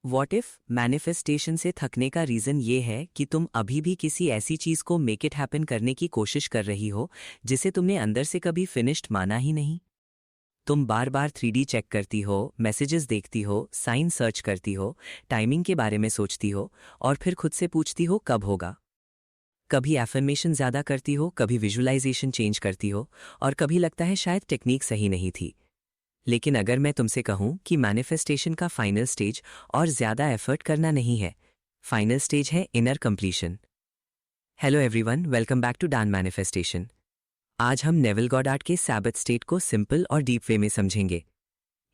What if manifestation से थकने का रीज़न ये है कि तुम अभी भी किसी ऐसी चीज़ को मेक इट हैपन करने की कोशिश कर रही हो जिसे तुमने अंदर से कभी फिनिश्ड माना ही नहीं। तुम बार बार 3D चेक करती हो, मैसेजेस देखती हो, साइन सर्च करती हो, टाइमिंग के बारे में सोचती हो और फिर खुद से पूछती हो कब होगा। कभी एफर्मेशन ज़्यादा करती हो, कभी विजुअलाइजेशन चेंज करती हो और कभी लगता है शायद टेक्निक सही नहीं थी। लेकिन अगर मैं तुमसे कहूं कि मैनिफेस्टेशन का फाइनल स्टेज और ज़्यादा एफर्ट करना नहीं है, फाइनल स्टेज है inner completion. Hello everyone, welcome back to Dan Manifestation. आज हम नेविल गॉडार्ड के सैबथ स्टेट को सिंपल और डीप वे में समझेंगे।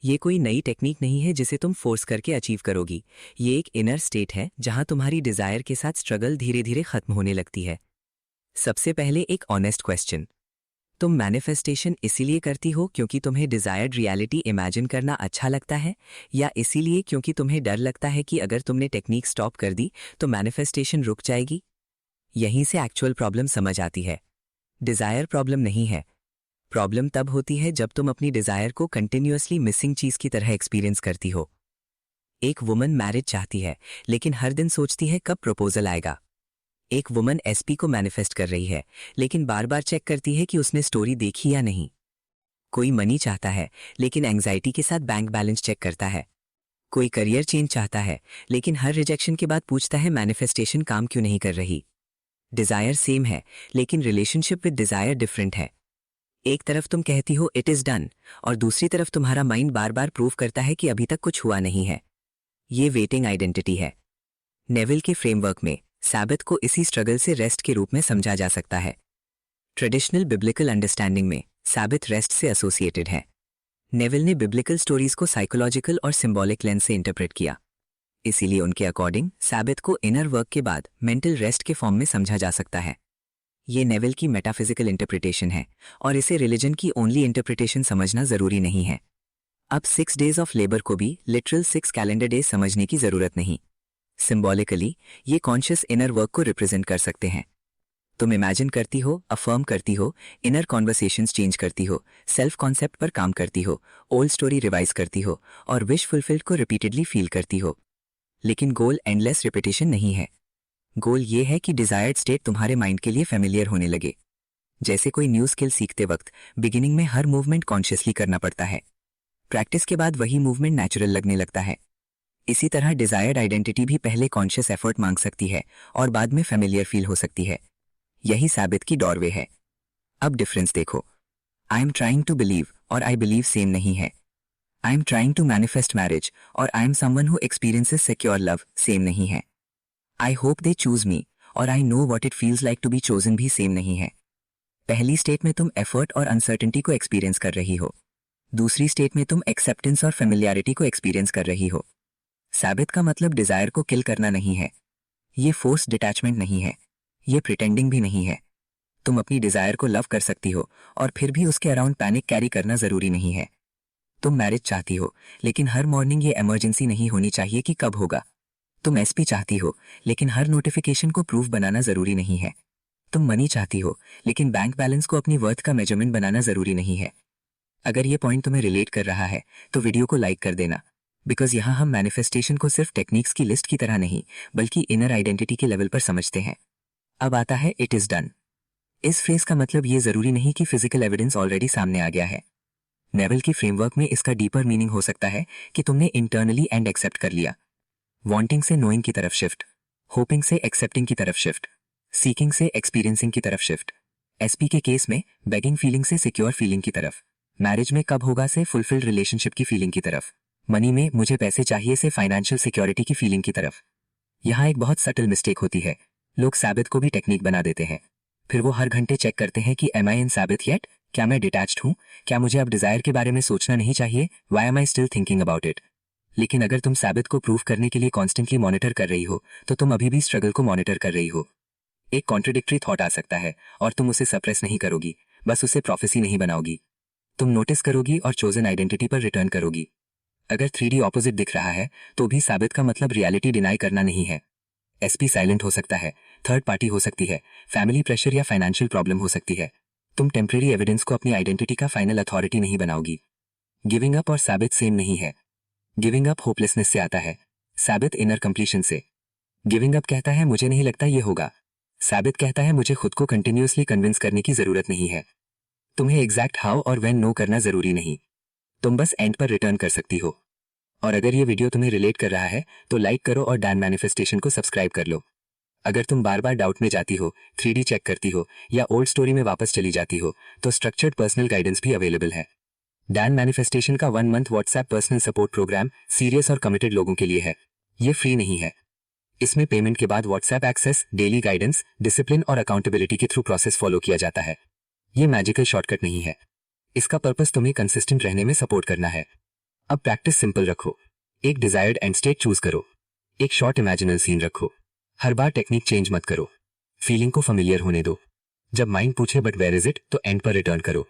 ये कोई नई टेक्निक नहीं है जिसे तुम फोर्स करके अचीव करोगी। ये एक इनर स्टेट है जहां तुम्हारी डिजायर के साथ स्ट्रगल धीरे धीरे खत्म होने लगती है। सबसे पहले एक ऑनेस्ट क्वेश्चन, तुम मैनिफेस्टेशन इसीलिए करती हो क्योंकि तुम्हें डिजायर्ड रियलिटी इमेजिन करना अच्छा लगता है, या इसीलिए क्योंकि तुम्हें डर लगता है कि अगर तुमने टेक्निक स्टॉप कर दी तो मैनिफेस्टेशन रुक जाएगी? यहीं से एक्चुअल प्रॉब्लम समझ आती है। डिजायर प्रॉब्लम नहीं है। प्रॉब्लम तब होती है जब तुम अपनी डिजायर को कंटिन्यूअसली मिसिंग चीज की तरह एक्सपीरियंस करती हो। एक वुमन मैरिज चाहती है लेकिन हर दिन सोचती है कब प्रपोजल आएगा। एक वुमन एसपी को मैनिफेस्ट कर रही है लेकिन बार बार चेक करती है कि उसने स्टोरी देखी या नहीं। कोई मनी चाहता है लेकिन एंग्जाइटी के साथ बैंक बैलेंस चेक करता है। कोई करियर चेंज चाहता है लेकिन हर रिजेक्शन के बाद पूछता है मैनिफेस्टेशन काम क्यों नहीं कर रही। डिजायर सेम है लेकिन रिलेशनशिप विद डिजायर डिफरेंट है। एक तरफ तुम कहती हो इट इज डन और दूसरी तरफ तुम्हारा माइंड बार बार प्रूव करता है कि अभी तक कुछ हुआ नहीं है। ये वेटिंग आइडेंटिटी है। नेविल के फ्रेमवर्क में सैबथ को इसी स्ट्रगल से रेस्ट के रूप में समझा जा सकता है। ट्रेडिशनल बिब्लिकल अंडरस्टैंडिंग में सैबथ रेस्ट से एसोसिएटेड है। नेविल ने बिब्लिकल स्टोरीज को साइकोलॉजिकल और सिंबॉलिक लेंस से इंटरप्रेट किया। इसीलिए उनके अकॉर्डिंग सैबथ को इनर वर्क के बाद मेंटल रेस्ट के फॉर्म में समझा जा सकता है। ये नेविल की मेटाफिजिकल इंटरप्रिटेशन है और इसे रिलीजन की ओनली इंटरप्रिटेशन समझना जरूरी नहीं है। अब 6 डेज ऑफ लेबर को भी लिटरल 6 कैलेंडर डेज समझने की जरूरत नहीं। सिंबॉलिकली ये कॉन्शियस इनर वर्क को रिप्रेजेंट कर सकते हैं। तुम इमेजिन करती हो, अफर्म करती हो, इनर कॉन्वर्सेशंस चेंज करती हो, सेल्फ कॉन्सेप्ट पर काम करती हो, ओल्ड स्टोरी रिवाइज करती हो और विश फुलफिल्ड को रिपीटेडली फील करती हो। लेकिन गोल एंडलेस रिपीटेशन नहीं है। गोल ये है कि डिजायर्ड स्टेट तुम्हारे माइंड के लिए फेमिलियर होने लगे। जैसे कोई न्यू स्किल सीखते वक्त बिगिनिंग में हर मूवमेंट कॉन्शियसली करना पड़ता है, प्रैक्टिस के बाद वही मूवमेंट नेचुरल लगने लगता है। इसी तरह डिजायर्ड आइडेंटिटी भी पहले कॉन्शियस एफर्ट मांग सकती है और बाद में फेमिलियर फील हो सकती है। यही सैबथ की डॉरवे है। अब डिफरेंस देखो। I am trying to believe और आई बिलीव सेम नहीं है। I am trying to manifest marriage और I am someone who experiences secure love same नहीं है। I hope they choose me और I know what it feels like to be chosen भी same नहीं है। पहली स्टेट में तुम एफर्ट और अनसर्टेनिटी को एक्सपीरियंस कर रही हो, दूसरी स्टेट में तुम एक्सेप्टेंस और फेमिलियरिटी को एक्सपीरियंस कर रही हो। सैबथ का मतलब डिजायर को किल करना नहीं है। ये फोर्स डिटैचमेंट नहीं है। ये प्रिटेंडिंग भी नहीं है। तुम अपनी डिजायर को लव कर सकती हो और फिर भी उसके अराउंड पैनिक कैरी करना जरूरी नहीं है। तुम मैरिज चाहती हो लेकिन हर मॉर्निंग ये इमरजेंसी नहीं होनी चाहिए कि कब होगा। तुम एसपी चाहती हो लेकिन हर नोटिफिकेशन को प्रूफ बनाना जरूरी नहीं है। तुम मनी चाहती हो लेकिन बैंक बैलेंस को अपनी वर्थ का मेजरमेंट बनाना जरूरी नहीं है। अगर ये पॉइंट तुम्हें रिलेट कर रहा है तो वीडियो को लाइक कर देना, बिकॉज यहाँ हम मैनिफेस्टेशन को सिर्फ टेक्निक्स की लिस्ट की तरह नहीं बल्कि इनर आइडेंटिटी के लेवल पर समझते हैं। अब आता है इट इज डन। इस फ्रेज का मतलब ये जरूरी नहीं कि फिजिकल एविडेंस ऑलरेडी सामने आ गया है। नेविल की फ्रेमवर्क में इसका डीपर मीनिंग हो सकता है कि तुमने इंटरनली एंड एक्सेप्ट कर लिया। वांटिंग से नोइंग की तरफ शिफ्ट, होपिंग से एक्सेप्टिंग की तरफ शिफ्ट, सीकिंग से एक्सपीरियंसिंग की तरफ शिफ्ट। एसपी के केस में बेगिंग फीलिंग से सिक्योर फीलिंग की तरफ, मैरिज में कब होगा से फुलफिल्ड रिलेशनशिप की फीलिंग की तरफ, मनी में मुझे पैसे चाहिए से फाइनेंशियल सिक्योरिटी की फीलिंग की तरफ। यहाँ एक बहुत सटल मिस्टेक होती है। लोग सैबथ को भी टेक्निक बना देते हैं, फिर वो हर घंटे चेक करते हैं कि एम आई इन सैबथ येट, क्या मैं डिटैच्ड हूँ, क्या मुझे अब डिजायर के बारे में सोचना नहीं चाहिए, why am I still thinking about it. लेकिन अगर तुम सैबथ को प्रूव करने के लिए कॉन्स्टेंटली मॉनिटर कर रही हो तो तुम अभी भी स्ट्रगल को मॉनिटर कर रही हो। एक कॉन्ट्रडिक्टरी थॉट आ सकता है और तुम उसे सप्रेस नहीं करोगी, बस उसे प्रोफेसी नहीं बनाओगी। तुम नोटिस करोगी और चोजन आइडेंटिटी पर रिटर्न करोगी। अगर 3D ऑपोजिट दिख रहा है तो भी सैबथ का मतलब रियलिटी डिनाई करना नहीं है। एसपी साइलेंट हो सकता है, थर्ड पार्टी हो सकती है, फैमिली प्रेशर या फाइनेंशियल प्रॉब्लम हो सकती है। तुम टेम्परेरी एविडेंस को अपनी आइडेंटिटी का फाइनल अथॉरिटी नहीं बनाओगी। गिविंग अप और सैबथ सेम नहीं है। गिविंग अप होपलेसनेस से आता है, साबित इनर कंप्लीशन से। गिविंग अप कहता है मुझे नहीं लगता ये होगा। साबित कहता है मुझे खुद को कंटिन्यूअसली कन्विंस करने की जरूरत नहीं है। तुम्हें एग्जैक्ट हाउ और व्हेन नो करना जरूरी नहीं, तुम बस एंड पर रिटर्न कर सकती हो। और अगर ये वीडियो तुम्हें रिलेट कर रहा है तो लाइक करो और डैन मैनिफेस्टेशन को सब्सक्राइब कर लो। अगर तुम बार बार डाउट में जाती हो, 3D चेक करती हो या ओल्ड स्टोरी में वापस चली जाती हो तो स्ट्रक्चर्ड पर्सनल गाइडेंस भी अवेलेबल है। डैन मैनिफेस्टेशन का 1 month WhatsApp personal support program serious और कमिटेड लोगों के लिए है। ये फ्री नहीं है। इसमें पेमेंट के बाद WhatsApp access, daily guidance, discipline और अकाउंटेबिलिटी के थ्रू प्रोसेस फॉलो किया जाता है। ये मैजिकल शॉर्टकट नहीं है। इसका पर्पस तुम्हें कंसिस्टेंट रहने में सपोर्ट करना है। अब प्रैक्टिस सिंपल रखो। एक डिजायर्ड एंड स्टेट चूज करो। एक शॉर्ट इमेजिनल सीन रखो। हर बार टेक्निक चेंज मत करो। फीलिंग को फेमिलियर होने दो। जब माइंड पूछे बट वेयर इज इट तो एंड पर रिटर्न करो।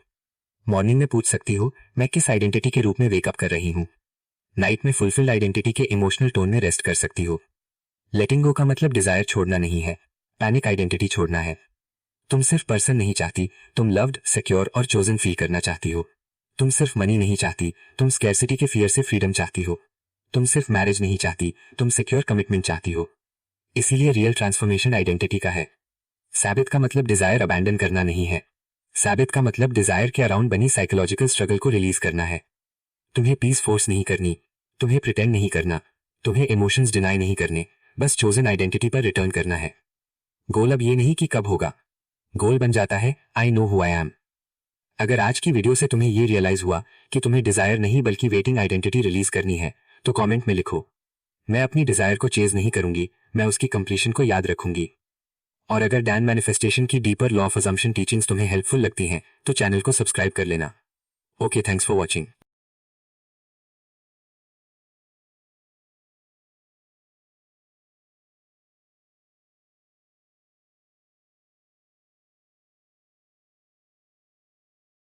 मॉर्निंग में पूछ सकती हो मैं किस आइडेंटिटी के रूप में वेकअप कर रही हूं। नाइट में फुलफिल्ड आइडेंटिटी के इमोशनल टोन में रेस्ट कर सकती हो। लेटिंग गो का मतलब डिजायर छोड़ना नहीं है, पैनिक आइडेंटिटी छोड़ना है। तुम सिर्फ पर्सन नहीं चाहती, तुम लव्ड, सिक्योर और चोजन फील करना चाहती हो। तुम सिर्फ मनी नहीं चाहती, तुम स्कैरसिटी के फियर से फ्रीडम चाहती हो। तुम सिर्फ मैरिज नहीं चाहती, तुम सिक्योर कमिटमेंट चाहती हो। इसीलिए रियल ट्रांसफॉर्मेशन आइडेंटिटी का है। साबित का मतलब डिजायर अबैंडन करना नहीं है। साबित का मतलब डिजायर के अराउंड बनी साइकोलॉजिकल स्ट्रगल को रिलीज करना है। तुम्हें पीस फोर्स नहीं करनी, तुम्हें प्रिटेंड नहीं करना, तुम्हें इमोशंस डिनाई नहीं करने, बस चोजन आइडेंटिटी पर रिटर्न करना है। गोल अब ये नहीं कि कब होगा, गोल बन जाता है I know who I am. अगर आज की वीडियो से तुम्हें ये रियलाइज हुआ कि तुम्हें डिजायर नहीं बल्कि वेटिंग आइडेंटिटी रिलीज करनी है तो कमेंट में लिखो मैं अपनी डिजायर को चेज नहीं करूंगी, मैं उसकी कंप्लीशन को याद रखूंगी। और अगर डैन मैनिफेस्टेशन की deeper law of assumption teachings तुम्हें हेल्पफुल लगती हैं तो चैनल को सब्सक्राइब कर लेना। Okay, thanks for watching.